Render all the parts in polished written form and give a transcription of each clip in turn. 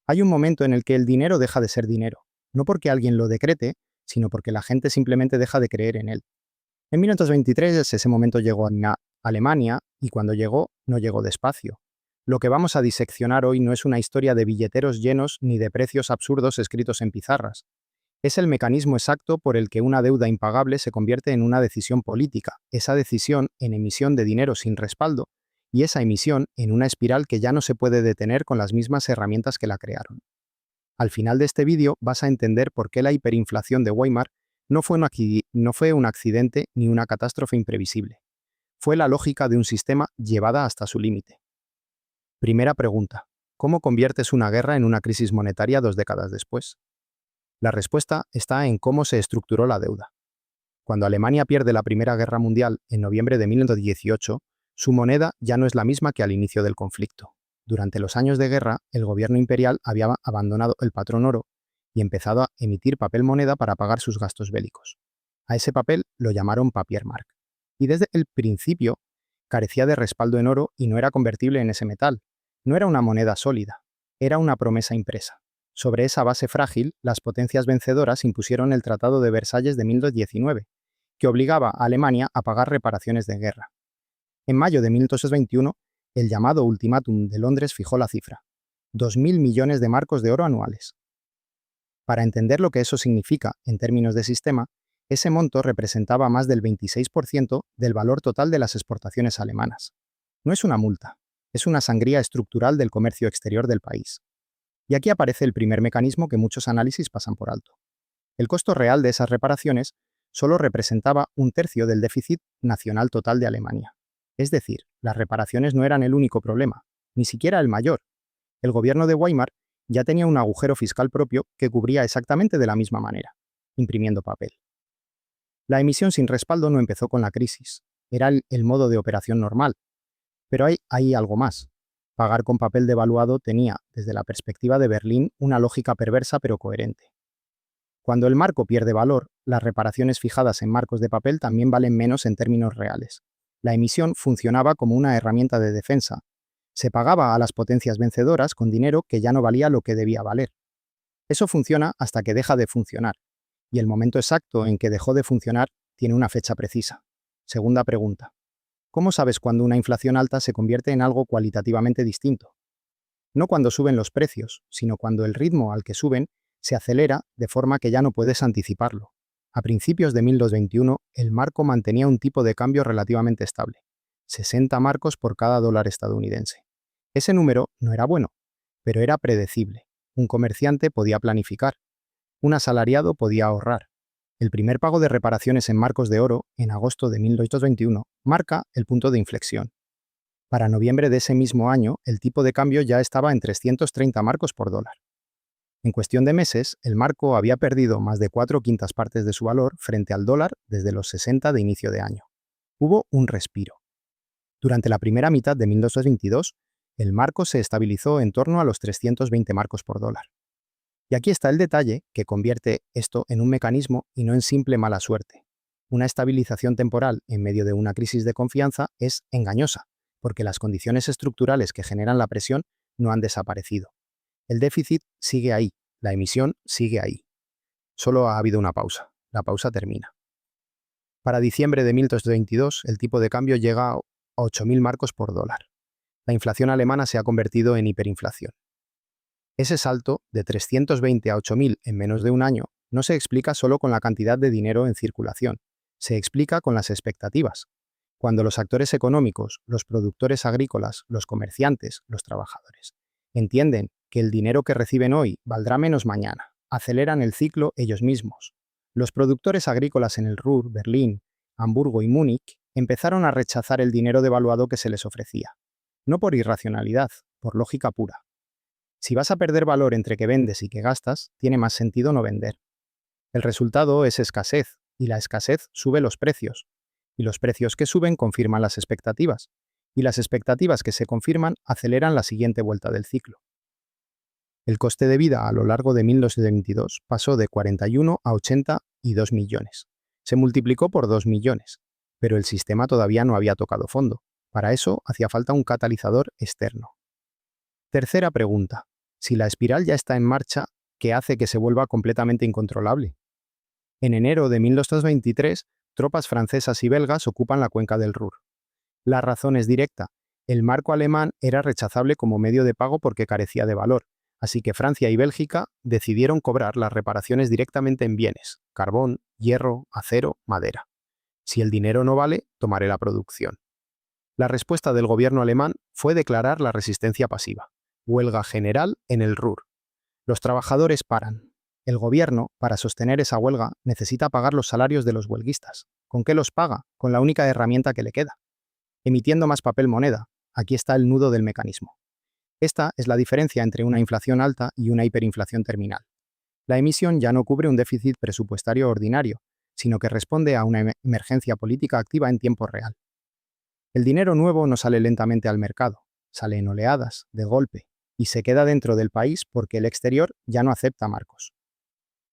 Hay un momento en el que el dinero deja de ser dinero, no porque alguien lo decrete, sino porque la gente simplemente deja de creer en él. En 1923 ese momento llegó a Alemania y cuando llegó, no llegó despacio. Lo que vamos a diseccionar hoy no es una historia de billeteros llenos ni de precios absurdos escritos en pizarras. Es el mecanismo exacto por el que una deuda impagable se convierte en una decisión política, esa decisión en emisión de dinero sin respaldo y esa emisión en una espiral que ya no se puede detener con las mismas herramientas que la crearon. Al final de este vídeo vas a entender por qué la hiperinflación de Weimar no fue un accidente ni una catástrofe imprevisible. Fue la lógica de un sistema llevada hasta su límite. Primera pregunta. ¿Cómo conviertes una guerra en una crisis monetaria 2 décadas después? La respuesta está en cómo se estructuró la deuda. Cuando Alemania pierde la Primera Guerra Mundial en noviembre de 1918, su moneda ya no es la misma que al inicio del conflicto. Durante los años de guerra, el gobierno imperial había abandonado el patrón oro y empezado a emitir papel moneda para pagar sus gastos bélicos. A ese papel lo llamaron Papiermark. Y desde el principio carecía de respaldo en oro y no era convertible en ese metal. No era una moneda sólida, era una promesa impresa. Sobre esa base frágil, las potencias vencedoras impusieron el Tratado de Versalles de 1919, que obligaba a Alemania a pagar reparaciones de guerra. En mayo de 1821, el llamado Ultimátum de Londres fijó la cifra: 2.000 millones de marcos de oro anuales. Para entender lo que eso significa en términos de sistema, ese monto representaba más del 26% del valor total de las exportaciones alemanas. No es una multa, es una sangría estructural del comercio exterior del país. Y aquí aparece el primer mecanismo que muchos análisis pasan por alto. El costo real de esas reparaciones solo representaba 1/3 del déficit nacional total de Alemania. Es decir, las reparaciones no eran el único problema, ni siquiera el mayor. El gobierno de Weimar ya tenía un agujero fiscal propio que cubría exactamente de la misma manera, imprimiendo papel. La emisión sin respaldo no empezó con la crisis, era el modo de operación normal. Pero hay algo más. Pagar con papel devaluado tenía, desde la perspectiva de Berlín, una lógica perversa pero coherente. Cuando el marco pierde valor, las reparaciones fijadas en marcos de papel también valen menos en términos reales. La emisión funcionaba como una herramienta de defensa. Se pagaba a las potencias vencedoras con dinero que ya no valía lo que debía valer. Eso funciona hasta que deja de funcionar, y el momento exacto en que dejó de funcionar tiene una fecha precisa. Segunda pregunta. ¿Cómo sabes cuando una inflación alta se convierte en algo cualitativamente distinto? No cuando suben los precios, sino cuando el ritmo al que suben se acelera de forma que ya no puedes anticiparlo. A principios de 1921, el marco mantenía un tipo de cambio relativamente estable: 60 marcos por cada dólar estadounidense. Ese número no era bueno, pero era predecible. Un comerciante podía planificar. Un asalariado podía ahorrar. El primer pago de reparaciones en marcos de oro, en agosto de 1821, marca el punto de inflexión. Para noviembre de ese mismo año, el tipo de cambio ya estaba en 330 marcos por dólar. En cuestión de meses, el marco había perdido más de 4/5 partes de su valor frente al dólar desde los 60 de inicio de año. Hubo un respiro. Durante la primera mitad de 1922, el marco se estabilizó en torno a los 320 marcos por dólar. Y aquí está el detalle que convierte esto en un mecanismo y no en simple mala suerte. Una estabilización temporal en medio de una crisis de confianza es engañosa, porque las condiciones estructurales que generan la presión no han desaparecido. El déficit sigue ahí, la emisión sigue ahí. Solo ha habido una pausa. La pausa termina. Para diciembre de 1922, el tipo de cambio llega a 8.000 marcos por dólar. La inflación alemana se ha convertido en hiperinflación. Ese salto de 320 a 8.000 en menos de un año no se explica solo con la cantidad de dinero en circulación, se explica con las expectativas. Cuando los actores económicos, los productores agrícolas, los comerciantes, los trabajadores, entienden que el dinero que reciben hoy valdrá menos mañana, aceleran el ciclo ellos mismos. Los productores agrícolas en el Ruhr, Berlín, Hamburgo y Múnich empezaron a rechazar el dinero devaluado que se les ofrecía. No por irracionalidad, por lógica pura. Si vas a perder valor entre que vendes y que gastas, tiene más sentido no vender. El resultado es escasez, y la escasez sube los precios. Y los precios que suben confirman las expectativas. Y las expectativas que se confirman aceleran la siguiente vuelta del ciclo. El coste de vida a lo largo de 1922 pasó de 41 a 82 millones. Se multiplicó por 2 millones. Pero el sistema todavía no había tocado fondo. Para eso hacía falta un catalizador externo. Tercera pregunta. si la espiral ya está en marcha, ¿qué hace que se vuelva completamente incontrolable? En enero de 1223, tropas francesas y belgas ocupan la cuenca del Ruhr. La razón es directa. El marco alemán era rechazable como medio de pago porque carecía de valor, así que Francia y Bélgica decidieron cobrar las reparaciones directamente en bienes: carbón, hierro, acero, madera. Si el dinero no vale, tomaré la producción. La respuesta del gobierno alemán fue declarar la resistencia pasiva. Huelga general en el Ruhr. Los trabajadores paran. El gobierno, para sostener esa huelga, necesita pagar los salarios de los huelguistas. ¿Con qué los paga? Con la única herramienta que le queda: emitiendo más papel moneda. Aquí está el nudo del mecanismo. Esta es la diferencia entre una inflación alta y una hiperinflación terminal. La emisión ya no cubre un déficit presupuestario ordinario, sino que responde a una emergencia política activa en tiempo real. El dinero nuevo no sale lentamente al mercado, sale en oleadas, de golpe, y se queda dentro del país porque el exterior ya no acepta marcos.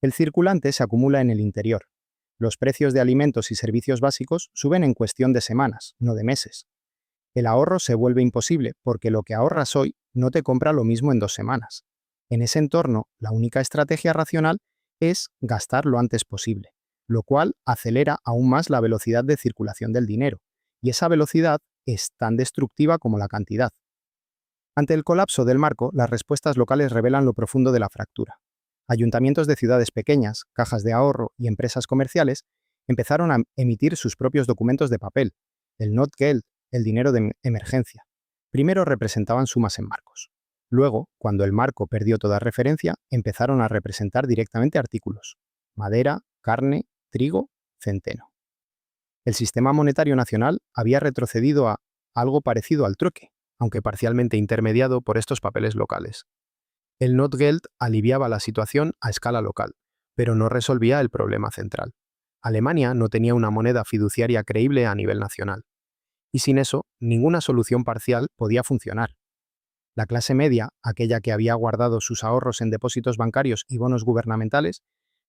El circulante se acumula en el interior. Los precios de alimentos y servicios básicos suben en cuestión de semanas, no de meses. El ahorro se vuelve imposible porque lo que ahorras hoy no te compra lo mismo en 2 semanas. En ese entorno, la única estrategia racional es gastar lo antes posible, lo cual acelera aún más la velocidad de circulación del dinero, y esa velocidad es tan destructiva como la cantidad. Ante el colapso del marco, las respuestas locales revelan lo profundo de la fractura. Ayuntamientos de ciudades pequeñas, cajas de ahorro y empresas comerciales empezaron a emitir sus propios documentos de papel, el Notgeld, el dinero de emergencia. Primero representaban sumas en marcos. Luego, cuando el marco perdió toda referencia, empezaron a representar directamente artículos: madera, carne, trigo, centeno. El sistema monetario nacional había retrocedido a algo parecido al trueque, aunque parcialmente intermediado por estos papeles locales. El Notgeld aliviaba la situación a escala local, pero no resolvía el problema central. Alemania no tenía una moneda fiduciaria creíble a nivel nacional. Y sin eso, ninguna solución parcial podía funcionar. La clase media, aquella que había guardado sus ahorros en depósitos bancarios y bonos gubernamentales,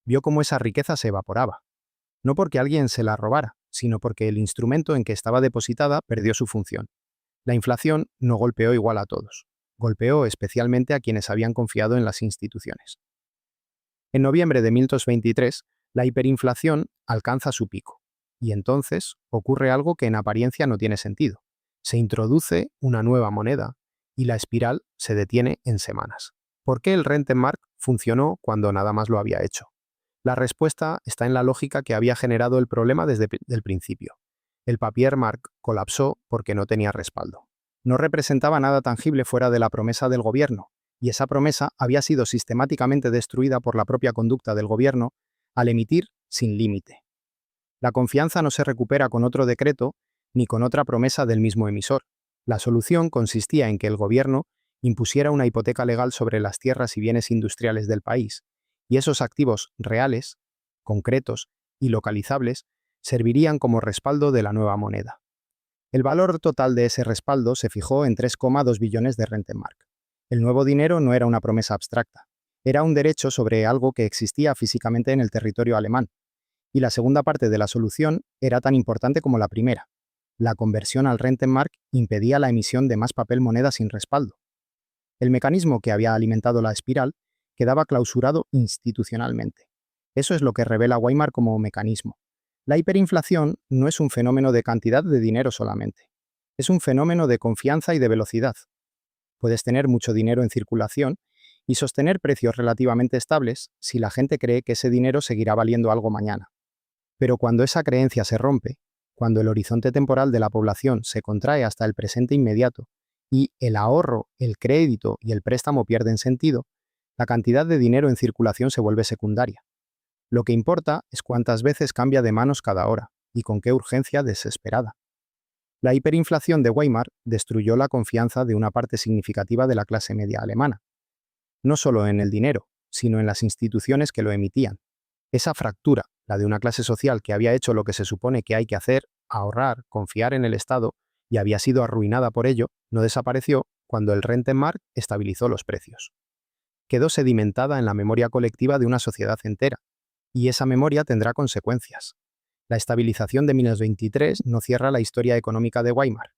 vio cómo esa riqueza se evaporaba. No porque alguien se la robara, sino porque el instrumento en que estaba depositada perdió su función. La inflación no golpeó igual a todos. Golpeó especialmente a quienes habían confiado en las instituciones. En noviembre de 1223, la hiperinflación alcanza su pico. Y entonces ocurre algo que en apariencia no tiene sentido. Se introduce una nueva moneda y la espiral se detiene en semanas. ¿Por qué el Rentenmark funcionó cuando nada más lo había hecho? La respuesta está en la lógica que había generado el problema desde el principio. El Papiermark colapsó porque no tenía respaldo. No representaba nada tangible fuera de la promesa del gobierno, y esa promesa había sido sistemáticamente destruida por la propia conducta del gobierno al emitir sin límite. La confianza no se recupera con otro decreto ni con otra promesa del mismo emisor. La solución consistía en que el gobierno impusiera una hipoteca legal sobre las tierras y bienes industriales del país, y esos activos reales, concretos y localizables servirían como respaldo de la nueva moneda. El valor total de ese respaldo se fijó en 3,2 billones de Rentenmark. El nuevo dinero no era una promesa abstracta, era un derecho sobre algo que existía físicamente en el territorio alemán. Y la segunda parte de la solución era tan importante como la primera. La conversión al Rentenmark impedía la emisión de más papel moneda sin respaldo. El mecanismo que había alimentado la espiral quedaba clausurado institucionalmente. Eso es lo que revela Weimar como mecanismo. La hiperinflación no es un fenómeno de cantidad de dinero solamente. Es un fenómeno de confianza y de velocidad. Puedes tener mucho dinero en circulación y sostener precios relativamente estables si la gente cree que ese dinero seguirá valiendo algo mañana. Pero cuando esa creencia se rompe, cuando el horizonte temporal de la población se contrae hasta el presente inmediato y el ahorro, el crédito y el préstamo pierden sentido, la cantidad de dinero en circulación se vuelve secundaria. Lo que importa es cuántas veces cambia de manos cada hora y con qué urgencia desesperada. La hiperinflación de Weimar destruyó la confianza de una parte significativa de la clase media alemana, no solo en el dinero, sino en las instituciones que lo emitían. Esa fractura, la de una clase social que había hecho lo que se supone que hay que hacer, ahorrar, confiar en el Estado, y había sido arruinada por ello, no desapareció cuando el Rentenmark estabilizó los precios. Quedó sedimentada en la memoria colectiva de una sociedad entera, y esa memoria tendrá consecuencias. La estabilización de 1923 no cierra la historia económica de Weimar.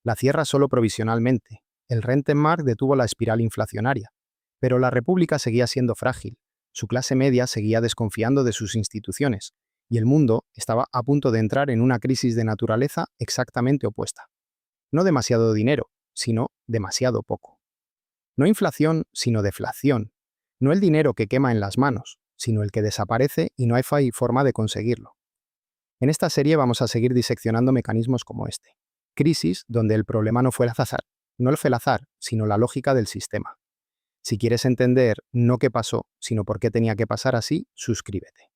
La cierra solo provisionalmente. El Rentenmark detuvo la espiral inflacionaria, Pero la República seguía siendo frágil, su clase media seguía desconfiando de sus instituciones, y el mundo estaba a punto de entrar en una crisis de naturaleza exactamente opuesta. No demasiado dinero, sino demasiado poco. No inflación, sino deflación. No el dinero que quema en las manos, sino el que desaparece y no hay forma de conseguirlo. En esta serie vamos a seguir diseccionando mecanismos como este. Crisis donde el problema no fue el azar, sino la lógica del sistema. Si quieres entender no qué pasó, sino por qué tenía que pasar así, suscríbete.